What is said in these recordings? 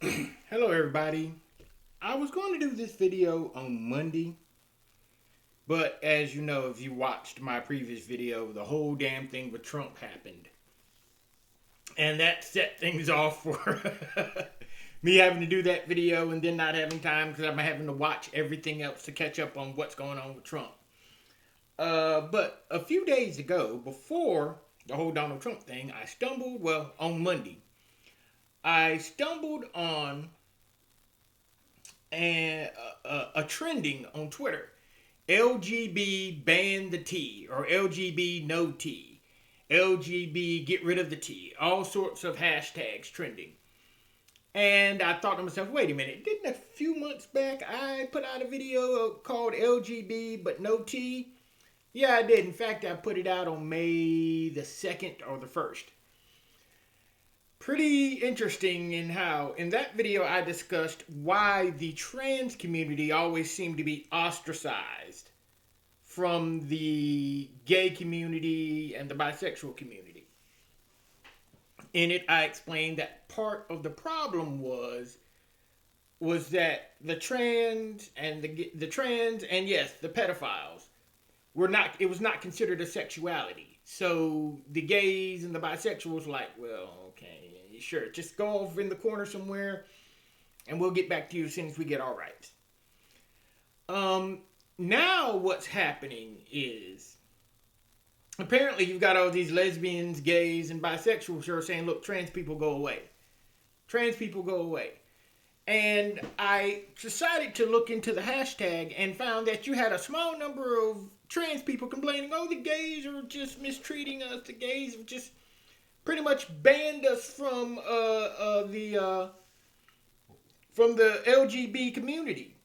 Hello everybody. I was going to do this video on Monday, but as you know, if you watched my previous video, the whole damn thing with Trump happened. And that set things off for me having to do that video and then not having time because I'm having to watch everything else to catch up on what's going on with Trump. But a few days ago, before the whole Donald Trump thing, on Monday, I stumbled on a trending on Twitter. LGB ban the T, or LGB no T, LGB get rid of the T, all sorts of hashtags trending. And I thought to myself, wait a minute, didn't a few months back I put out a video called LGB but no T? Yeah, I did. In fact, I put it out on May the 2nd or the 1st. Pretty interesting in how, in that video, I discussed why the trans community always seemed to be ostracized from the gay community and the bisexual community. In it, I explained that part of the problem was that the trans and the trans and yes, the pedophiles it was not considered a sexuality. So the gays and the bisexuals were like, well, okay, sure, just go off in the corner somewhere and we'll get back to you as soon as we get our rights. Now what's happening is apparently you've got all these lesbians, gays, and bisexuals who are saying, look, trans people go away. Trans people go away. And I decided to look into the hashtag and found that you had a small number of trans people complaining, oh, the gays are just mistreating us. The gays have just pretty much banned us from the LGB community.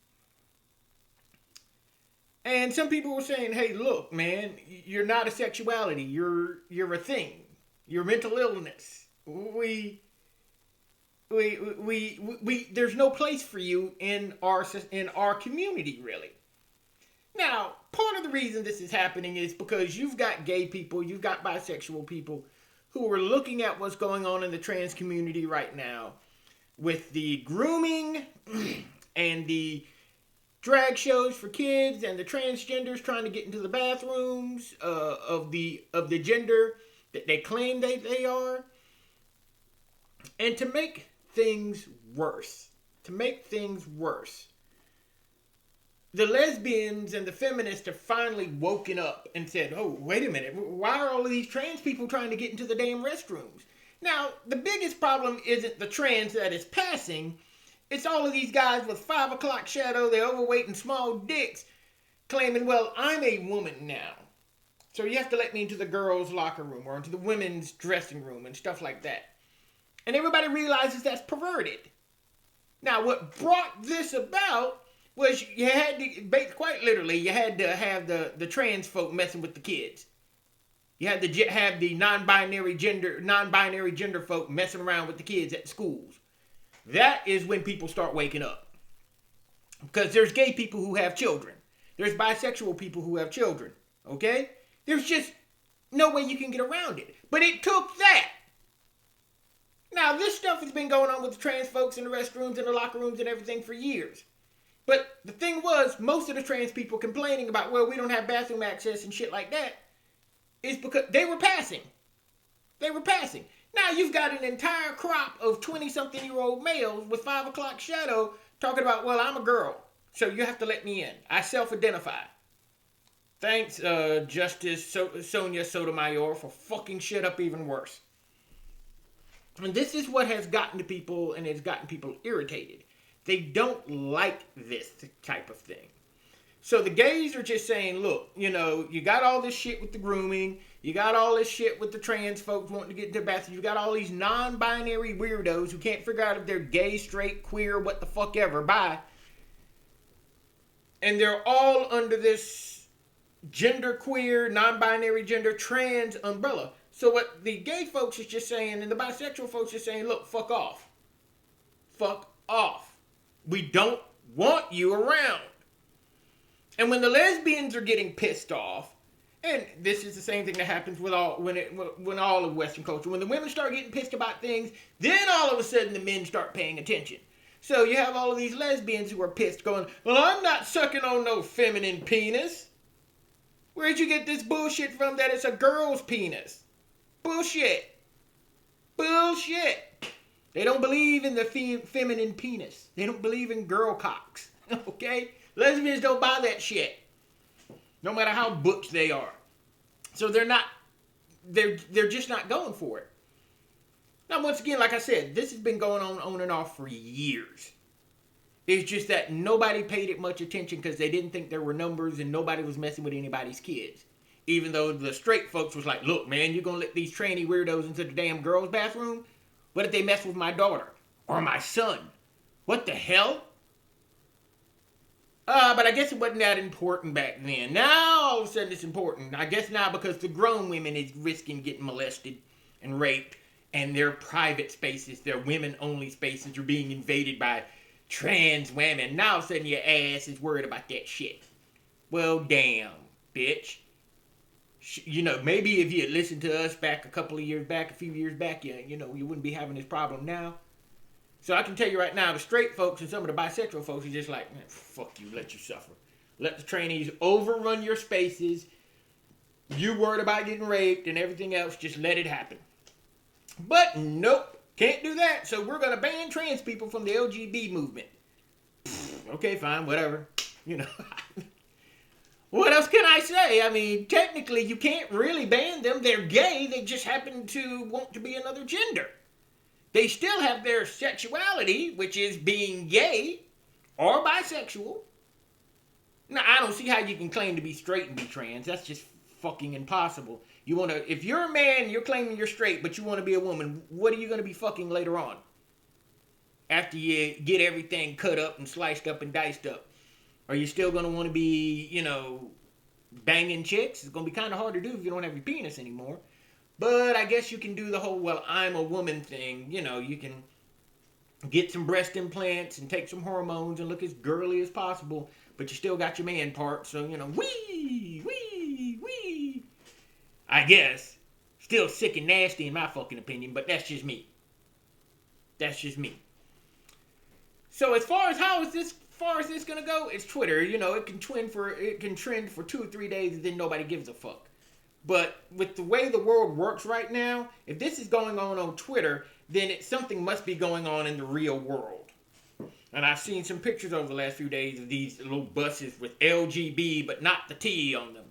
And some people were saying, hey, look, man, you're not a sexuality. You're a thing. You're mental illness. There's no place for you in our community, really. Now, part of the reason this is happening is because you've got gay people, you've got bisexual people who are looking at what's going on in the trans community right now with the grooming and the drag shows for kids and the transgenders trying to get into the bathrooms of the gender that they claim they are. And to make things worse, the lesbians and the feminists have finally woken up and said, oh, wait a minute, why are all of these trans people trying to get into the damn restrooms? Now, the biggest problem isn't the trans that is passing. It's all of these guys with 5 o'clock shadow, they're overweight and small dicks, claiming, well, I'm a woman now. So you have to let me into the girls' locker room or into the women's dressing room and stuff like that. And everybody realizes that's perverted. Now, what brought this about was you had to, quite literally, you had to have the trans folk messing with the kids. You had to have the non-binary gender folk messing around with the kids at the schools. That is when people start waking up. Because there's gay people who have children. There's bisexual people who have children. Okay? There's just no way you can get around it. But it took that. Now, this stuff has been going on with the trans folks in the restrooms and the locker rooms and everything for years. But the thing was, most of the trans people complaining about, well, we don't have bathroom access and shit like that, is because they were passing. Now you've got an entire crop of 20-something-year-old males with 5 o'clock shadow talking about, well, I'm a girl, so you have to let me in. I self-identify. Thanks, Justice Sonia Sotomayor, for fucking shit up even worse. And this is what has gotten to people, and it's gotten people irritated. They don't like this type of thing. So the gays are just saying, look, you got all this shit with the grooming. You got all this shit with the trans folks wanting to get into the bathroom. You got all these non-binary weirdos who can't figure out if they're gay, straight, queer, what the fuck ever, bye. And they're all under this genderqueer, non-binary gender, trans umbrella. So what the gay folks is just saying, and the bisexual folks is saying, look, fuck off. Fuck off. We don't want you around. And when the lesbians are getting pissed off, And this is the same thing that happens with when all of Western culture. When the women start getting pissed about things, then all of a sudden the men start paying attention. So you have all of these lesbians who are pissed going, well, I'm not sucking on no feminine penis. Where'd you get this bullshit from that it's a girl's penis? Bullshit. Bullshit. They don't believe in the feminine penis. They don't believe in girl cocks. Okay? Lesbians don't buy that shit. No matter how butch they are. So they're just not going for it. Now, once again, like I said, this has been going on and off for years. It's just that nobody paid it much attention because they didn't think there were numbers and nobody was messing with anybody's kids. Even though the straight folks was like, look, man, you're going to let these tranny weirdos into the damn girls' bathroom? What if they mess with my daughter? Or my son? What the hell? But I guess it wasn't that important back then. Now, all of a sudden, it's important. I guess now because the grown women is risking getting molested and raped. And their private spaces, their women-only spaces are being invaded by trans women. Now all of a sudden your ass is worried about that shit. Well, damn, bitch. You know, maybe if you had listened to us back a few years back, you know, you wouldn't be having this problem now. So I can tell you right now, the straight folks and some of the bisexual folks are just like, man, fuck you, let you suffer. Let the trainees overrun your spaces. You worried about getting raped and everything else, just let it happen. But nope, can't do that. So we're going to ban trans people from the LGB movement. Okay, fine, whatever. You know, what else can I say? I mean, technically you can't really ban them. They're gay. They just happen to want to be another gender. They still have their sexuality, which is being gay or bisexual. Now, I don't see how you can claim to be straight and be trans. That's just fucking impossible. If you're a man, you're claiming you're straight, but you want to be a woman, what are you going to be fucking later on? After you get everything cut up and sliced up and diced up. Are you still going to want to be, you know, banging chicks? It's going to be kind of hard to do if you don't have your penis anymore. But I guess you can do the whole, well, I'm a woman thing. You know, you can get some breast implants and take some hormones and look as girly as possible, but you still got your man part, so, you know, wee. I guess. Still sick and nasty in my fucking opinion, but that's just me. That's just me. So as far as this gonna go, it's Twitter. You know, it can trend for 2 or 3 days and then nobody gives a fuck. But with the way the world works right now, if this is going on Twitter, then something must be going on in the real world. And I've seen some pictures over the last few days of these little buses with LGB, but not the T on them.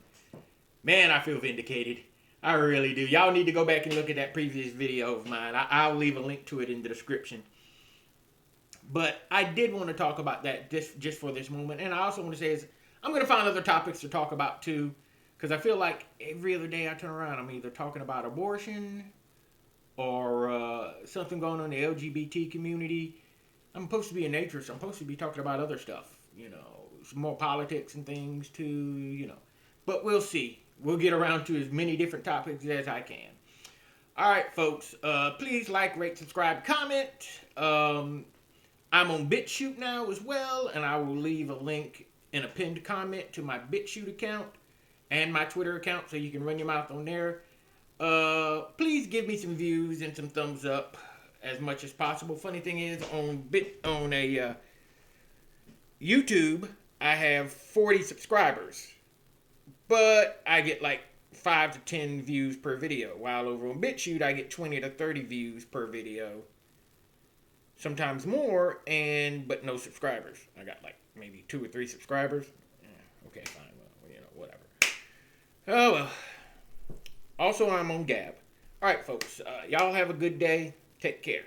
Man, I feel vindicated. I really do. Y'all need to go back and look at that previous video of mine. I'll leave a link to it in the description. But I did want to talk about that just for this moment. And I also want to say I'm going to find other topics to talk about too. Because I feel like every other day I turn around, I'm either talking about abortion or something going on in the LGBT community. I'm supposed to be a naturist. I'm supposed to be talking about other stuff. You know, some more politics and things too, you know. But we'll see. We'll get around to as many different topics as I can. All right, folks. Please like, rate, subscribe, comment. I'm on BitChute now as well, and I will leave a link in a pinned comment to my BitChute account and my Twitter account so you can run your mouth on there. Please give me some views and some thumbs up as much as possible. Funny thing is, on YouTube, I have 40 subscribers. But I get like 5 to 10 views per video. While over on BitChute, I get 20 to 30 views per video. Sometimes more, but no subscribers. I got like maybe 2 or 3 subscribers. Yeah, okay, fine. Well, you know, whatever. Oh, well. Also, I'm on Gab. All right, folks. Y'all have a good day. Take care.